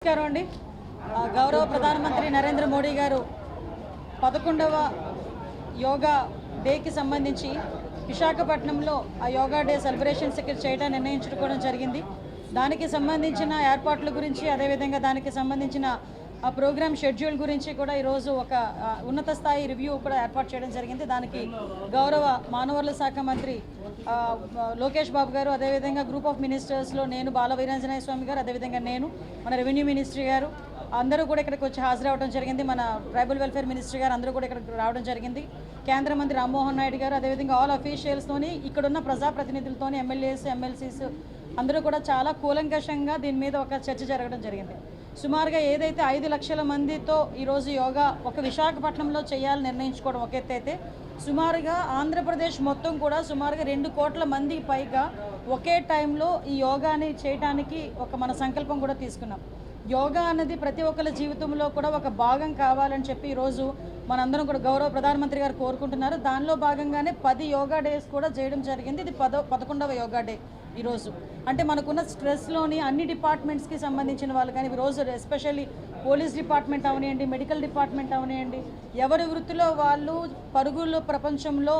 నమస్కారం అండి. గౌరవ ప్రధానమంత్రి నరేంద్ర మోడీ గారు 11వ యోగా డేకి సంబంధించి విశాఖపట్నంలో ఆ యోగా డే సెలబ్రేషన్స్ ఇక్కడ చేయడానికి నిర్ణయించుకోవడం జరిగింది. దానికి సంబంధించిన ఏర్పాట్ల గురించి, అదేవిధంగా దానికి సంబంధించిన ఆ ప్రోగ్రామ్ షెడ్యూల్ గురించి కూడా ఈరోజు ఒక ఉన్నత స్థాయి రివ్యూ కూడా ఏర్పాటు చేయడం జరిగింది. దానికి గౌరవ మానవ వనరుల శాఖ మంత్రి లోకేష్ బాబు గారు, అదేవిధంగా గ్రూప్ ఆఫ్ మినిస్టర్స్లో నేను బాల వీరాంజనేయ స్వామి గారు, అదేవిధంగా నేను, మన రెవెన్యూ మినిస్ట్రీ గారు అందరూ కూడా ఇక్కడికి వచ్చి హాజరవడం జరిగింది. మన ట్రైబల్ వెల్ఫేర్ మినిస్ట్రీ గారు అందరూ కూడా ఇక్కడికి రావడం జరిగింది. కేంద్ర మంత్రి రామ్మోహన్ నాయుడు గారు, అదేవిధంగా ఆల్ అఫీషియల్స్తోని, ఇక్కడున్న ప్రజాప్రతినిధులతోని, ఎమ్మెల్యేస్, ఎమ్మెల్సీస్ అందరూ కూడా చాలా కూలంకషంగా దీని మీద ఒక చర్చ జరగడం జరిగింది. సుమారుగా ఏదైతే 5 లక్షల మందితో ఈరోజు యోగా ఒక విశాఖపట్నంలో చేయాలని నిర్ణయించుకోవడం ఒక ఎత్తు అయితే, సుమారుగా ఆంధ్రప్రదేశ్ మొత్తం కూడా సుమారుగా 2 కోట్ల మంది పైగా ఒకే టైంలో ఈ యోగాని చేయడానికి ఒక మన సంకల్పం కూడా తీసుకున్నాం. యోగా అన్నది ప్రతి ఒక్కరి జీవితంలో కూడా ఒక భాగం కావాలని చెప్పి ఈరోజు మనందరం కూడా గౌరవ ప్రధానమంత్రి గారు కోరుకుంటున్నారు. దానిలో భాగంగానే 10 యోగా డేస్ కూడా చేయడం జరిగింది. ఇది 11వ యోగా డే ఈరోజు. అంటే మనకున్న స్ట్రెస్లోని అన్ని డిపార్ట్మెంట్స్కి సంబంధించిన వాళ్ళు కానీ ఈరోజు ఎస్పెషల్లీ పోలీస్ డిపార్ట్మెంట్ అవనివ్వండి, మెడికల్ డిపార్ట్మెంట్ అవనివ్వండి, ఎవరి వృత్తిలో వాళ్ళు పరుగుల ప్రపంచంలో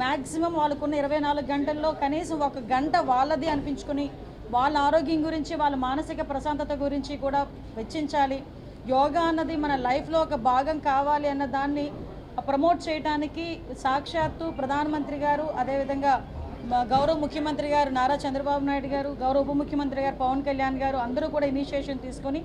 మ్యాక్సిమం వాళ్ళకున్న 24 గంటల్లో కనీసం 1 గంట వాళ్ళది అనిపించుకొని వాళ్ళ ఆరోగ్యం గురించి, వాళ్ళ మానసిక ప్రశాంతత గురించి కూడా వెచ్చించాలి. యోగా అన్నది మన లైఫ్లో ఒక భాగం కావాలి అన్న దాన్ని ప్రమోట్ చేయడానికి సాక్షాత్తు ప్రధానమంత్రి గారు, అదేవిధంగా గౌరవ ముఖ్యమంత్రి గారు నారా చంద్రబాబు నాయుడు గారు, గౌరవ ఉప ముఖ్యమంత్రి గారు పవన్ కళ్యాణ్ గారు అందరూ కూడా ఇనిషియేషన్ తీసుకొని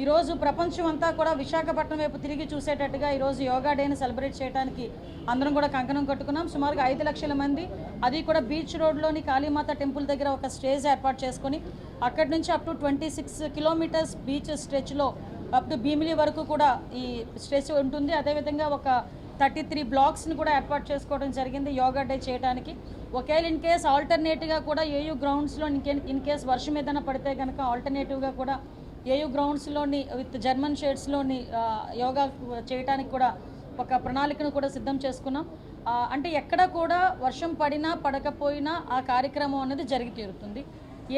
ఈరోజు ప్రపంచం అంతా కూడా విశాఖపట్నం వైపు తిరిగి చూసేటట్టుగా ఈరోజు యోగా డేని సెలబ్రేట్ చేయడానికి అందరం కూడా కంకణం కట్టుకున్నాం. సుమారుగా 5 లక్షల మంది, అది కూడా బీచ్ రోడ్లోని కాళీమాత టెంపుల్ దగ్గర ఒక స్టేజ్ ఏర్పాటు చేసుకొని అక్కడి నుంచి అప్ టు 26 కిలోమీటర్స్ బీచ్ స్ట్రెచ్లో అప్ టు భీమిలి వరకు కూడా ఈ స్ట్రెచ్ ఉంటుంది. అదేవిధంగా ఒక 33 బ్లాక్స్ని కూడా ఏర్పాటు చేసుకోవడం జరిగింది యోగా డే చేయడానికి. ఒకవేళ ఇన్ కేస్ ఆల్టర్నేటివ్గా కూడా ఏయూ గ్రౌండ్స్లో ఇన్ కేస్ వర్షం ఏదైనా పడితే కనుక ఆల్టర్నేటివ్గా కూడా ఏయూ గ్రౌండ్స్లోని విత్ జర్మన్ షేడ్స్లోని యోగా చేయడానికి కూడా ఒక ప్రణాళికను కూడా సిద్ధం చేసుకున్నాం. అంటే ఎక్కడ కూడా వర్షం పడినా పడకపోయినా ఆ కార్యక్రమం అనేది జరిగి తీరుతుంది.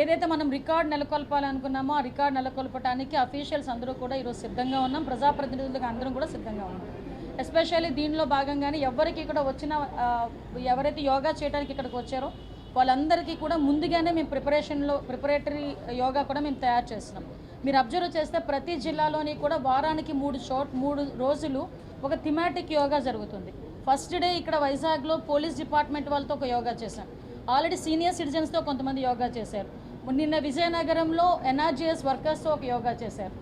ఏదైతే మనం రికార్డ్ నెలకొల్పాలనుకున్నామో ఆ రికార్డ్ నెలకొల్పడానికి అఫీషియల్స్ అందరూ కూడా ఈరోజు సిద్ధంగా ఉన్నాం. ప్రజాప్రతినిధులకు అందరం కూడా సిద్ధంగా ఉన్నాం. ఎస్పెషల్లీ దీనిలో భాగంగానే ఎవరికి ఇక్కడ వచ్చిన ఎవరైతే యోగా చేయడానికి ఇక్కడికి వచ్చారో వాళ్ళందరికీ కూడా ముందుగానే మేము ప్రిపరేటరీ యోగా కూడా మేము తయారు చేస్తున్నాం. మీరు అబ్జర్వ్ చేస్తే ప్రతి జిల్లాలోని కూడా వారానికి 3 రోజులు ఒక థిమాటిక్ యోగా జరుగుతుంది. ఫస్ట్ డే ఇక్కడ వైజాగ్లో పోలీస్ డిపార్ట్మెంట్ వాళ్ళతో ఒక యోగా చేశాం. ఆల్రెడీ సీనియర్ సిటిజన్స్తో కొంతమంది యోగా చేశారు. నిన్న విజయనగరంలో ఎన్ఆర్జీఎస్ వర్కర్స్తో ఒక యోగా చేశారు.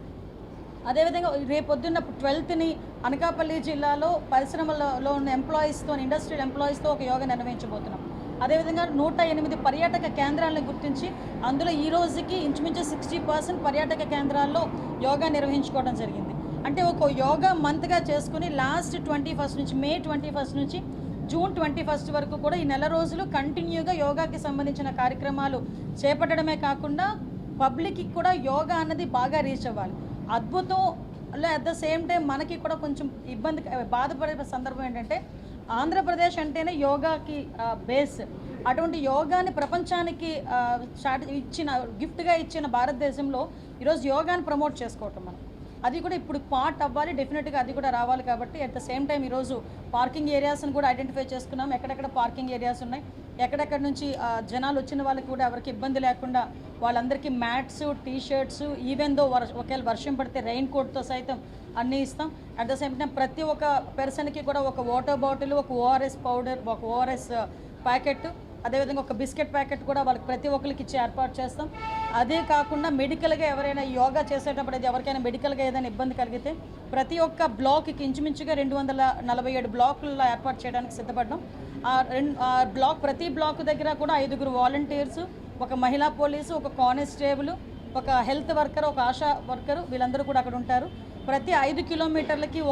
అదేవిధంగా రేపొద్దున్న 12ని అనకాపల్లి జిల్లాలో పరిశ్రమలలో ఉన్న ఎంప్లాయీస్తో, ఇండస్ట్రియల్ ఎంప్లాయీస్తో ఒక యోగా నిర్వహించబోతున్నాం. అదేవిధంగా 108 పర్యాటక కేంద్రాలను గుర్తించి అందులో ఈ రోజుకి ఇంచుమించు 60% పర్యాటక కేంద్రాల్లో యోగా నిర్వహించుకోవడం జరిగింది. అంటే ఒక యోగా మంత్గా చేసుకుని లాస్ట్ 21 నుంచి మే 21 నుంచి జూన్ 21 వరకు కూడా ఈ నెల రోజులు కంటిన్యూగా యోగాకి సంబంధించిన కార్యక్రమాలు చేపట్టడమే కాకుండా పబ్లిక్కి కూడా యోగా అన్నది బాగా రీచ్ అవ్వాలి. అద్భుతంలో అట్ ద సేమ్ టైం మనకి కూడా కొంచెం బాధపడే సందర్భం ఏంటంటే ఆంధ్రప్రదేశ్ అంటేనే యోగాకి బేస్. అటువంటి యోగాని ప్రపంచానికి గిఫ్ట్గా ఇచ్చిన భారతదేశంలో ఈరోజు యోగాని ప్రమోట్ చేసుకోవటం మనం అది కూడా ఇప్పుడు పార్ట్ అవ్వాలి. డెఫినెట్గా అది కూడా రావాలి. కాబట్టి అట్ ద సేమ్ టైం ఈరోజు పార్కింగ్ ఏరియాస్ని కూడా ఐడెంటిఫై చేసుకున్నాం. ఎక్కడెక్కడ పార్కింగ్ ఏరియాస్ ఉన్నాయి, ఎక్కడెక్కడ నుంచి జనాలు వచ్చిన వాళ్ళకి కూడా ఎవరికి ఇబ్బంది లేకుండా వాళ్ళందరికీ మ్యాట్స్, టీషర్ట్స్, ఈవెన్ దో ఒకవేళ వర్షం పడితే రెయిన్ కోట్తో సైతం అన్నీ ఇస్తాం. అట్ ద సేమ్ టైం ప్రతి ఒక్క పర్సన్కి కూడా ఒక వాటర్ బాటిల్, ఒక ఓఆర్ఎస్ పౌడర్, ఒక ఓఆర్ఎస్ ప్యాకెట్, అదేవిధంగా ఒక బిస్కెట్ ప్యాకెట్ కూడా వాళ్ళకి ప్రతి ఒక్కరికి ఇచ్చి ఏర్పాటు చేస్తాం. అదే కాకుండా మెడికల్గా ఎవరైనా యోగా చేసేటప్పుడు అది ఎవరికైనా మెడికల్గా ఏదైనా ఇబ్బంది కలిగితే ప్రతి ఒక్క బ్లాక్కి ఇంచుమించుగా 247 బ్లాకుల్లో ఏర్పాటు చేయడానికి సిద్ధపడ్డాం. ప్రతి బ్లాక్ దగ్గర కూడా 5 వాలంటీర్స్, ఒక మహిళా పోలీసు, ఒక కానిస్టేబుల్, ఒక హెల్త్ వర్కర్, ఒక ఆశా వర్కరు వీళ్ళందరూ కూడా అక్కడ ఉంటారు. ప్రతి 5 కిలోమీటర్లకి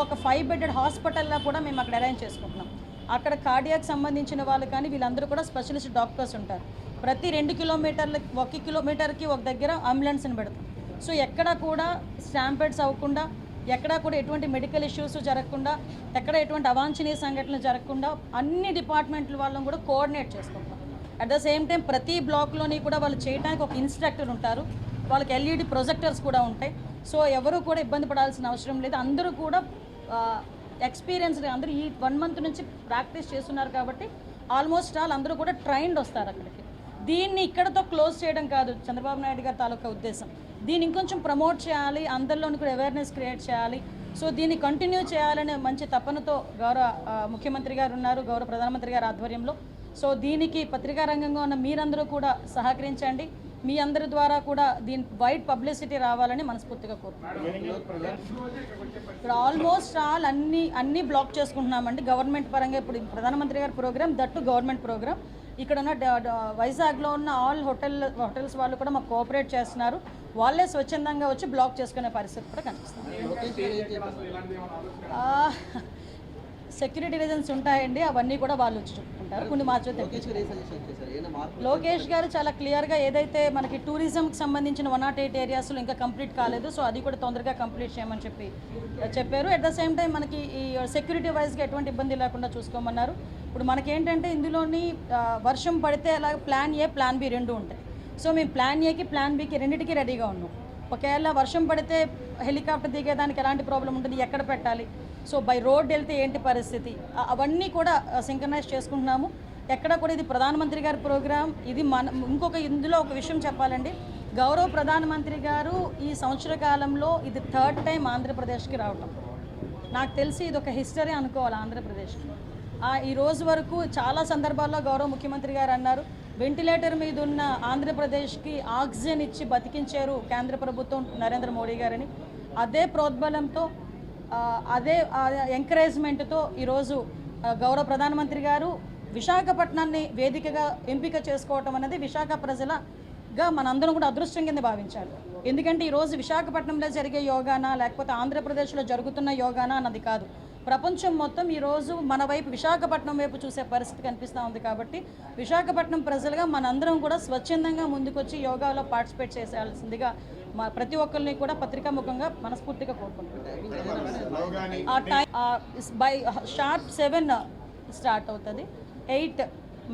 ఒక 5 బెడెడ్ హాస్పిటల్లో కూడా మేము అక్కడ అరేంజ్ చేసుకుంటున్నాం. అక్కడ కార్డియాక్ సంబంధించిన వాళ్ళు కానీ వీళ్ళందరూ కూడా స్పెషలిస్ట్ డాక్టర్స్ ఉంటారు. ప్రతి 2 కిలోమీటర్లకి 1 కిలోమీటర్కి ఒక దగ్గర అంబులెన్స్ని పెడతాం. సో ఎక్కడ కూడా స్టాంపెడ్స్ అవ్వకుండా, ఎక్కడా కూడా ఎటువంటి మెడికల్ ఇష్యూస్ జరగకుండా, ఎక్కడ ఎటువంటి అవాంఛనీయ సంఘటనలు జరగకుండా అన్ని డిపార్ట్మెంట్ల వాళ్ళని కూడా కోఆర్డినేట్ చేసుకుంటాం. అట్ ద సేమ్ టైం ప్రతి బ్లాక్లోని కూడా వాళ్ళు చేయడానికి ఒక ఇన్స్ట్రక్టర్ ఉంటారు. వాళ్ళకి ఎల్ఈడి ప్రొజెక్టర్స్ కూడా ఉంటాయి. సో ఎవరు కూడా ఇబ్బంది పడాల్సిన అవసరం లేదు. అందరూ కూడా ఎక్స్పీరియన్స్ అందరూ ఈ 1 month నుంచి ప్రాక్టీస్ చేస్తున్నారు కాబట్టి ఆల్మోస్ట్ అందరూ కూడా ట్రైన్డ్ వస్తారు అక్కడికి. దీన్ని ఇక్కడతో క్లోజ్ చేయడం కాదు చంద్రబాబు నాయుడు గారి తాలూకా ఉద్దేశం. దీన్ని ఇంకొంచెం ప్రమోట్ చేయాలి, అందరిలోని కూడా అవేర్నెస్ క్రియేట్ చేయాలి. సో దీన్ని కంటిన్యూ చేయాలనే మంచి తపనతో గౌరవ ముఖ్యమంత్రి గారు ఉన్నారు, గౌరవ ప్రధానమంత్రి గారి ఆధ్వర్యంలో. సో దీనికి పత్రికా రంగంగా ఉన్న మీరందరూ కూడా సహకరించండి. మీ అందరి ద్వారా కూడా దీని వైడ్ పబ్లిసిటీ రావాలని మనస్ఫూర్తిగా కోరుకుంటున్నాను. ఇప్పుడు ఆల్మోస్ట్ అన్నీ బ్లాక్ చేసుకుంటున్నామండి గవర్నమెంట్ పరంగా. ఇప్పుడు ప్రధానమంత్రి గారి ప్రోగ్రామ్ దట్టు గవర్నమెంట్ ప్రోగ్రామ్. ఇక్కడ ఉన్న వైజాగ్లో ఉన్న ఆల్ హోటల్స్ వాళ్ళు కూడా మాకు కోఆపరేట్ చేస్తున్నారు. వాళ్ళే స్వచ్ఛందంగా వచ్చి బ్లాక్ చేసుకునే పరిస్థితి కూడా కనిపిస్తుంది. సెక్యూరిటీ రీజన్స్ ఉంటాయండి, అవన్నీ కూడా వాళ్ళు వచ్చి చెప్పుకుంటారు. కొన్ని మార్చులు లోకేష్ గారు చాలా క్లియర్గా ఏదైతే మనకి టూరిజంకి సంబంధించిన 108 ఏరియాస్లో ఇంకా కంప్లీట్ కాలేదు, సో అది కూడా తొందరగా కంప్లీట్ చేయమని చెప్పారు. అట్ ద సేమ్ టైం మనకి ఈ సెక్యూరిటీ వైజ్గా ఎటువంటి ఇబ్బంది లేకుండా చూసుకోమన్నారు. ఇప్పుడు మనకేంటంటే ఇందులోని వర్షం పడితే అలాగే ప్లాన్ ఏ ప్లాన్ బి 2 ఉంటాయి. సో మేము ప్లాన్ ఏకి ప్లాన్ బికి రెండింటికి రెడీగా ఉన్నాం. ఒకవేళ వర్షం పడితే హెలికాప్టర్ దిగేదానికి ఎలాంటి ప్రాబ్లం ఉంటుంది, ఎక్కడ పెట్టాలి, సో బై రోడ్ వెళ్తే ఏంటి పరిస్థితి, అవన్నీ కూడా సింక్రనైజ్ చేసుకుంటున్నాము. ఎక్కడ కూడా ఇది ప్రధానమంత్రి గారి ప్రోగ్రాం. ఇది ఇందులో ఒక విషయం చెప్పాలండి, గౌరవ ప్రధానమంత్రి గారు ఈ సంవత్సర కాలంలో ఇది 3rd టైం ఆంధ్రప్రదేశ్కి రావటం. నాకు తెలిసి ఇది ఒక హిస్టరీ అనుకోవాలి ఆంధ్రప్రదేశ్కి. ఈ రోజు వరకు చాలా సందర్భాల్లో గౌరవ ముఖ్యమంత్రి గారు అన్నారు, వెంటిలేటర్ మీద ఉన్న ఆంధ్రప్రదేశ్కి ఆక్సిజన్ ఇచ్చి బతికించారు కేంద్ర ప్రభుత్వం నరేంద్ర మోడీ గారని. అదే ప్రోద్బలంతో అదే ఎంకరేజ్మెంట్తో ఈరోజు గౌరవ ప్రధానమంత్రి గారు విశాఖపట్నాన్ని వేదికగా ఎంపిక చేసుకోవటం అనేది విశాఖ ప్రజలగా మనందరం కూడా అదృష్టం కింద భావించాలి. ఎందుకంటే ఈరోజు విశాఖపట్నంలో జరిగే యోగానా లేకపోతే ఆంధ్రప్రదేశ్లో జరుగుతున్న యోగానా అన్నది కాదు, ప్రపంచం మొత్తం ఈరోజు మన వైపు విశాఖపట్నం వైపు చూసే పరిస్థితి కనిపిస్తూ ఉంది. కాబట్టి విశాఖపట్నం ప్రజలుగా మనందరం కూడా స్వచ్ఛందంగా ముందుకొచ్చి యోగాలో పార్టిసిపేట్ చేసేయాల్సిందిగా ప్రతి ఒక్కరిని కూడా పత్రికాముఖంగా మనస్ఫూర్తిగా కోరుకుంటున్నాం. ఆ టైం బై షార్ప్ 7 స్టార్ట్ అవుతుంది, 8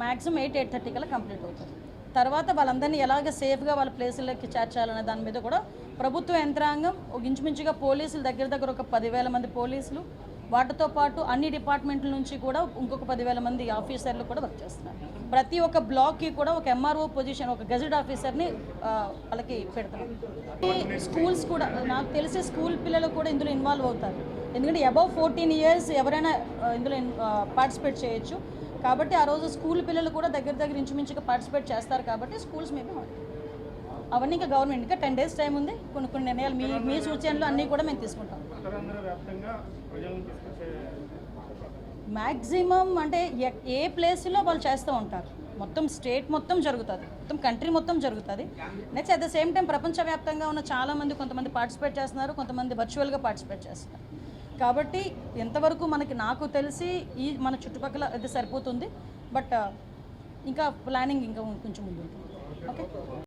మ్యాక్సిమం 8:30 కల్లా కంప్లీట్ అవుతుంది. తర్వాత వాళ్ళందరినీ ఎలాగ సేఫ్గా వాళ్ళ ప్లేసులకి చేర్చాలనే దాని మీద కూడా ప్రభుత్వ యంత్రాంగం ఇంచుమించుగా పోలీసులు దగ్గర ఒక 10,000 మంది పోలీసులు, వాటితో పాటు అన్ని డిపార్ట్మెంట్ల నుంచి కూడా ఇంకొక 10,000 మంది ఆఫీసర్లు కూడా వర్క్ చేస్తున్నారు. ప్రతి ఒక్క బ్లాక్కి కూడా ఒక ఎంఆర్ఓ పొజిషన్, ఒక గెజెట్ ఆఫీసర్ని వాళ్ళకి పెడతారు. స్కూల్స్ కూడా నాకు తెలిసి స్కూల్ పిల్లలు కూడా ఇందులో ఇన్వాల్వ్ అవుతారు. ఎందుకంటే అబవ్ 14 years ఎవరైనా ఇందులో పార్టిసిపేట్ చేయొచ్చు. కాబట్టి ఆ రోజు స్కూల్ పిల్లలు కూడా దగ్గర ఇంచుమించుగా పార్టిసిపేట్ చేస్తారు. కాబట్టి స్కూల్స్ మేము అవన్నీ ఇంకా గవర్నమెంట్ ఇంకా 10 days టైం ఉంది. కొన్ని నిర్ణయాలు మీ సూచనలు అన్నీ కూడా మేము తీసుకుంటాం. మ్యాక్సిమం అంటే ఏ ప్లేస్లో వాళ్ళు చేస్తూ ఉంటారు, మొత్తం స్టేట్ మొత్తం జరుగుతుంది, మొత్తం కంట్రీ మొత్తం జరుగుతుంది. Next at the same time ప్రపంచవ్యాప్తంగా ఉన్న చాలామంది కొంతమంది పార్టిసిపేట్ చేస్తున్నారు, కొంతమంది వర్చువల్గా పార్టిసిపేట్ చేస్తున్నారు. కాబట్టి ఎంతవరకు నాకు తెలిసి మన చుట్టుపక్కల అది సరిపోతుంది. బట్ ఇంకా ప్లానింగ్ ఇంకా కొంచెం ముందు ఉంటుంది. ఓకే.